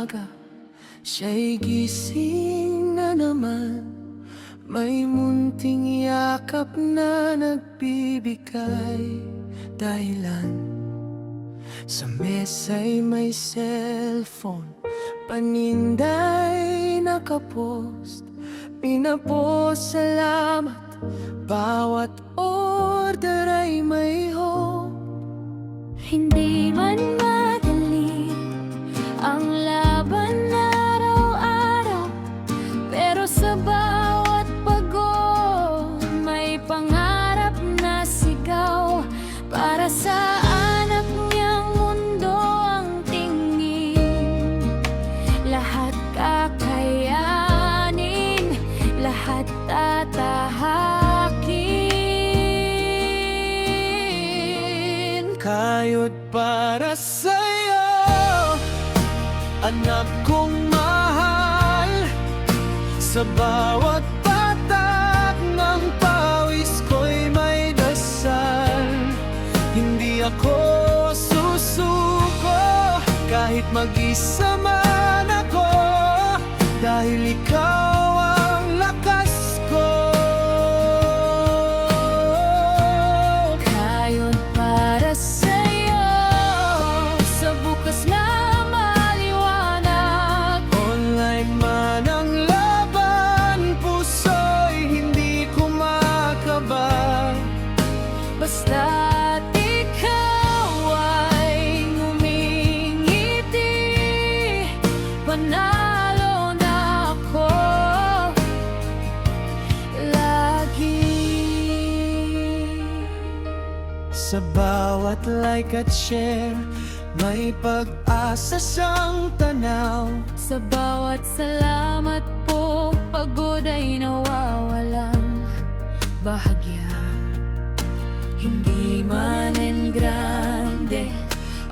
umaga, siya'y gising na naman. May munting yakap na nagbibigay dahilan. Sa mesa'y may cellphone, paninday nakapost. Pinapost salamat, bawat order ay may hope. Hindi man madali ang laban araw-araw, pero sa bawat pagod may pangarap na sigaw. Para sa anak niyang mundo ang tingin, lahat kakayanin, lahat tatahakin. Kayod para sa'yo, anak kong mahal. Sa bawat patak ng pawis ko'y may dasal. Hindi ako susuko kahit mag-isa man ako, dahil ikaw ang lakas ko. Kayod para sa'yo, sa bukas na maliwanag. Online man ang laban, puso'y hindi kumakaba. Basta't ikaw ay ngumingiti, panalo na ako lagi. Sa bawat like at share, may pag-asa siyang tanaw. Sa bawat salamat po, pagod ay nawawalang bahagya. Hindi man en grande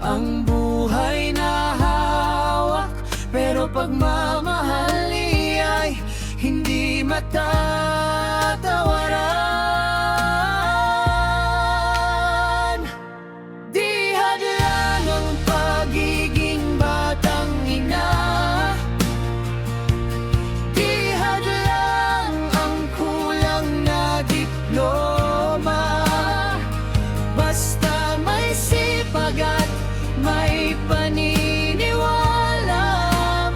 Ang buhay na hawak, pero pagmamahal niya'y hindi matatawaran. Di hadlang ang pagiging batang ina, di hadlang ang kulang na diploma. Basta may sipag at may paniniwala,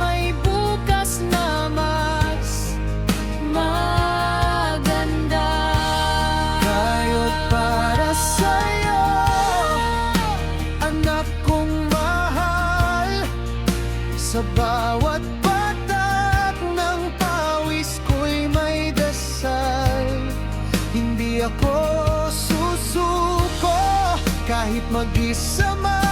may bukas na mas maganda. Kayod para sa'yo, anak kong mahal. Sa bawat patak ng pawis ko'y may dasal. Hindi ako susuko kahit mag-isa man